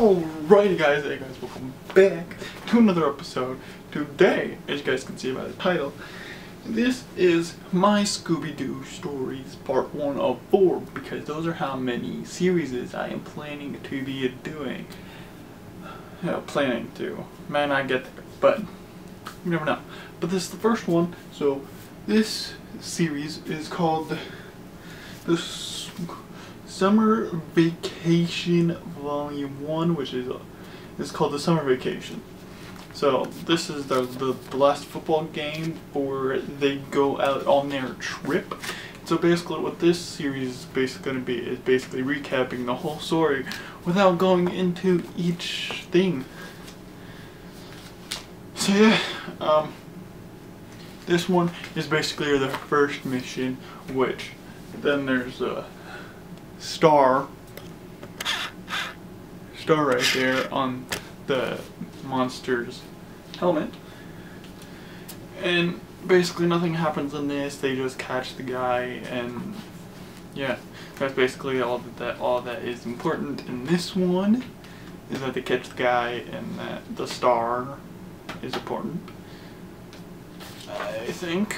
Alrighty guys, welcome back to another episode. Today, as you guys can see by the title, this is my Scooby Doo Stories Part 1 of 4, because those are how many series I am planning to be doing. Man, I get there, but you never know. But this is the first one, so this series is called the Summer Vacation Volume 1, which is called the Summer Vacation. So this is the last football game before they go out on their trip. So basically what this series is basically going to be is basically recapping the whole story without going into each thing. So yeah, this one is basically the first mission, which then there's a star right there on the monster's helmet, and basically nothing happens in this. They just catch the guy, and yeah, that's basically all that is important in this one, is that they catch the guy and that the star is important, I think.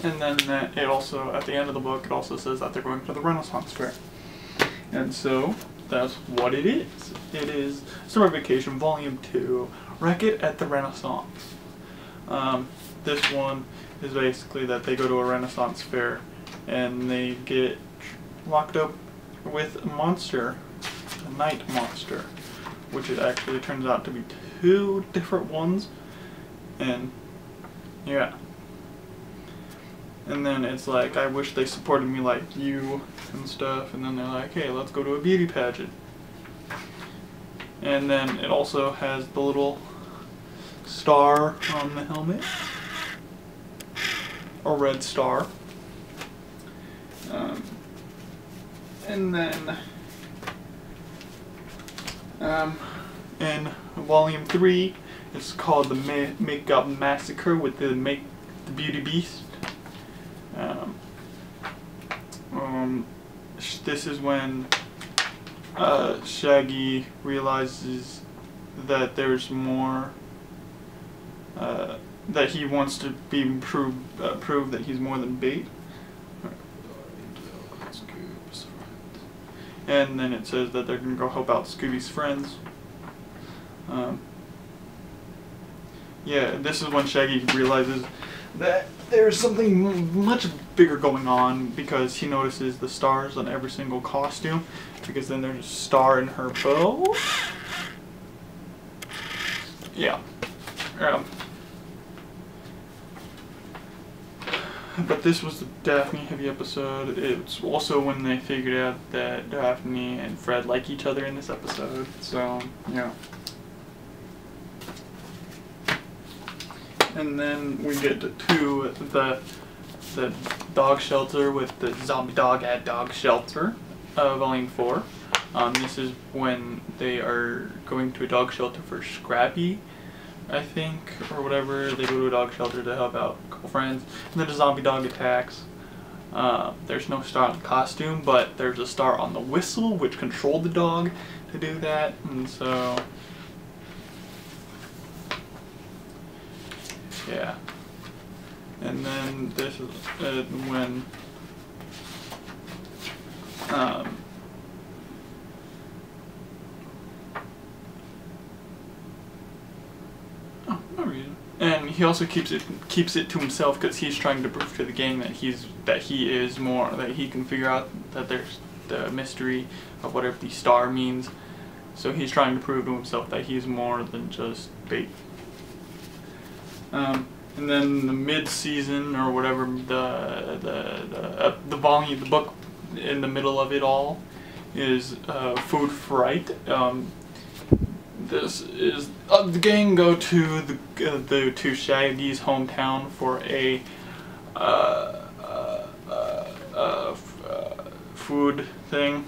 And then it also, at the end of the book, it also says that they're going to the Renaissance Fair. And so, that's what it is. It is Summer Vacation Volume 2, Wreck-It at the Renaissance. This one is basically that they go to a Renaissance Fair and they get locked up with a monster, a night monster, which it actually turns out to be 2 different ones. And yeah. And then it's like, I wish they supported me like you and stuff. And then they're like, hey, let's go to a beauty pageant. And then it also has the little star on the helmet. A red star. And then in Volume 3, it's called the Makeup Massacre with the Beauty Beast. This is when Shaggy realizes that there's more, that he wants to be prove that he's more than bait. And then it says that they're going to go help out Scooby's friends. Yeah, this is when Shaggy realizes that there's something much bigger going on, because he notices the stars on every single costume, because then there's a star in her bow. Yeah. But this was the Daphne heavy episode. It's also when they figured out that Daphne and Fred like each other in this episode, so yeah. And then we get to the dog shelter with the zombie dog at dog shelter, Volume 4. This is when they are going to a dog shelter for Scrappy, I think, or whatever. They go to a dog shelter to help out a couple friends, and then the zombie dog attacks. There's no star on the costume, but there's a star on the whistle, which controlled the dog to do that, and so yeah. And then this is when no reason. And he also keeps it to himself, because he's trying to prove to the gang that he can figure out that there's the mystery of whatever the star means. So he's trying to prove to himself that he's more than just bait. And then the mid-season or whatever, the book in the middle of it all is Food Fright. This is the gang go to Shaggy's hometown for a food thing,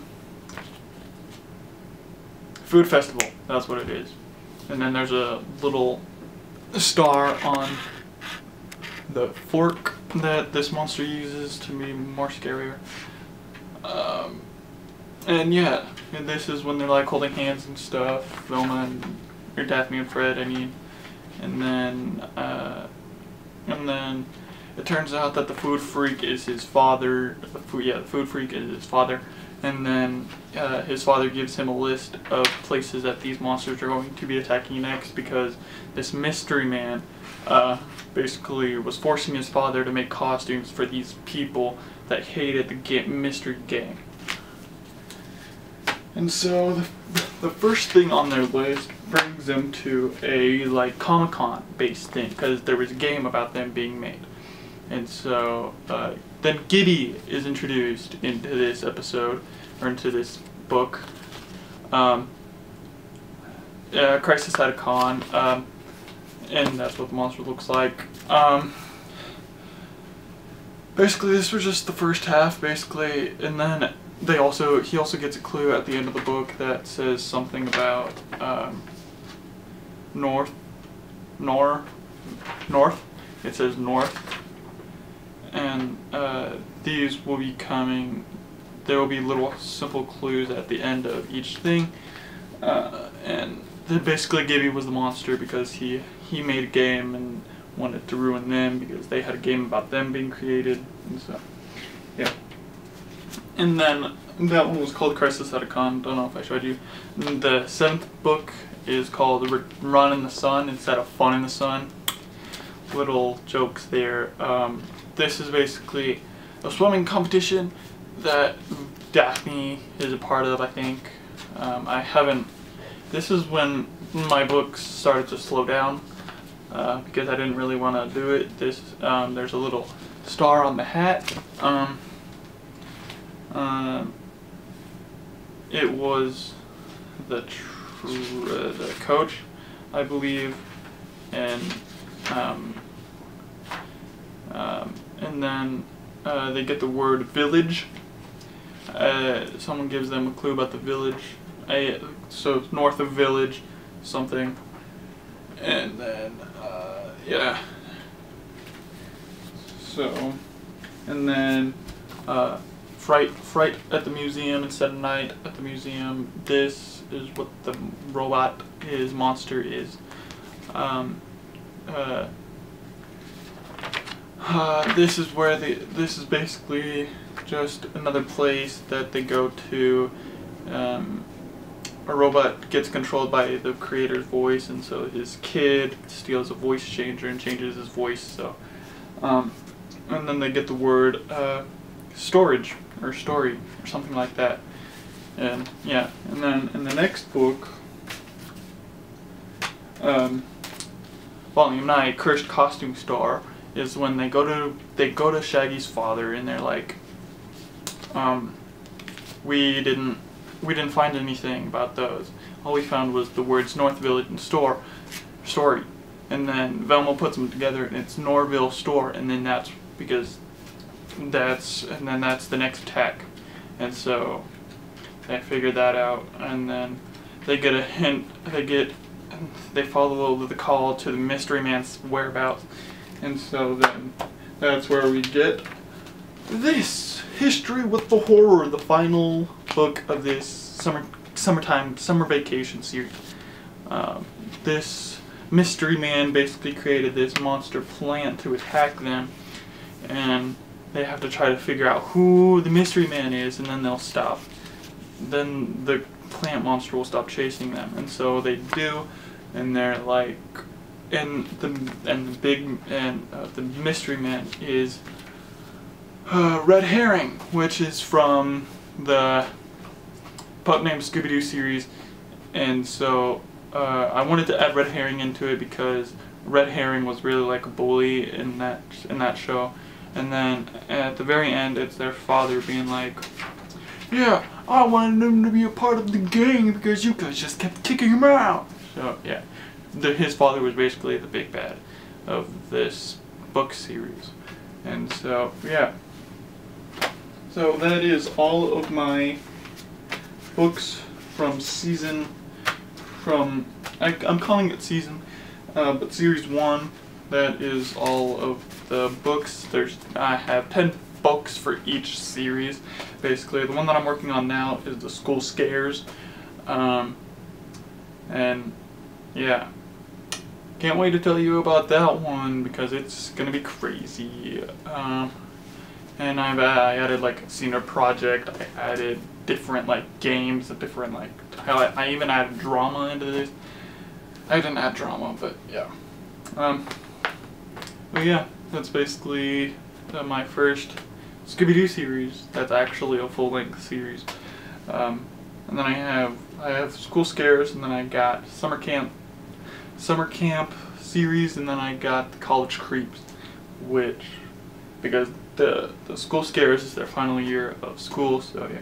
food festival. That's what it is. And then there's a little star on the fork that this monster uses to be more scarier. And yeah, and this is when they're like holding hands and stuff, Velma and, or Daphne and Fred, I mean. And then it turns out that the food freak is his father. The food freak is his father. And then his father gives him a list of places that these monsters are going to be attacking next, because this mystery man basically was forcing his father to make costumes for these people that hated the mystery gang. And so the first thing on their list brings them to a like Comic-Con based thing, because there was a game about them being made. And so then Gibby is introduced into this episode, or into this book. Crisis at a Con, and that's what the monster looks like. Basically, this was just the first half, basically, and then he also gets a clue at the end of the book that says something about north. It says north, and these will be coming. There will be little simple clues at the end of each thing, and basically Gibby was the monster because he made a game and wanted to ruin them because they had a game about them being created, and so yeah. And then that one was called Crisis at a Con. Don't know if I showed you. And the 7th book is called Run in the Sun instead of Fun in the Sun. Little jokes there. This is basically a swimming competition that Daphne is a part of, I think. This is when my books started to slow down because I didn't really want to do it. There's a little star on the hat. It was the coach, I believe, and then they get the word village. Someone gives them a clue about the village. So it's north of village, something. And then, yeah. So, and then, Fright at the museum instead of Night at the museum. This is what the robot monster is. This is where this is basically just another place that they go to. A robot gets controlled by the creator's voice, and so his kid steals a voice changer and changes his voice. So, and then they get the word storage or story or something like that. And yeah, and then in the next book, Volume 9, Cursed Costume Store, is when they go to Shaggy's father, and they're like, we didn't find anything about those. All we found was the words North Village and story. And then Velma puts them together, and it's Norville Store, and then that's the next attack. And so they figured that out, and then they get a hint. They follow the call to the mystery man's whereabouts, and so then that's where we get this History with the Horror, the final book of this summer vacation series. This mystery man basically created this monster plant to attack them, and they have to try to figure out who the mystery man is, and then they'll stop. Then the plant monster will stop chasing them, and so they do, and they're like, the mystery man is Red Herring, which is from the pup named Scooby Doo series, and so I wanted to add Red Herring into it because Red Herring was really like a bully in that show. And then at the very end, it's their father being like, yeah, I wanted him to be a part of the gang because you guys just kept kicking him out. So yeah, his father was basically the big bad of this book series. And so yeah, so that is all of my books from I'm calling it season, but series 1. That is all of the books. I have books for each series. Basically, the one that I'm working on now is the School Scares. And yeah, can't wait to tell you about that one because it's gonna be crazy. And I added like a senior project. I added different like games, different like I even added drama into this. I didn't add drama, but yeah. But yeah, that's basically my first Scooby Doo series. That's actually a full length series. And then I have School Scares, and then I got summer camp series, and then I got the College Creeps, which because the School Scares is their final year of school, so yeah.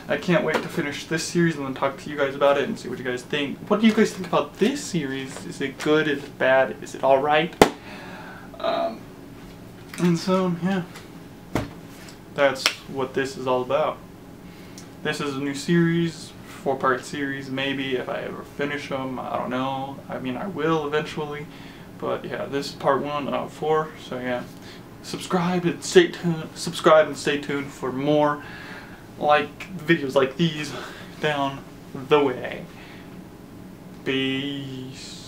I can't wait to finish this series and then talk to you guys about it and see what you guys think. What do you guys think about this series? Is it good? Is it bad? Is it alright? And so, yeah. That's what this is all about. This is a new series, 4-part series, maybe, if I ever finish them. I don't know. I mean, I will eventually. But yeah, this is part 1 of 4, so yeah. Subscribe and stay tuned for more videos like these down the way. Peace.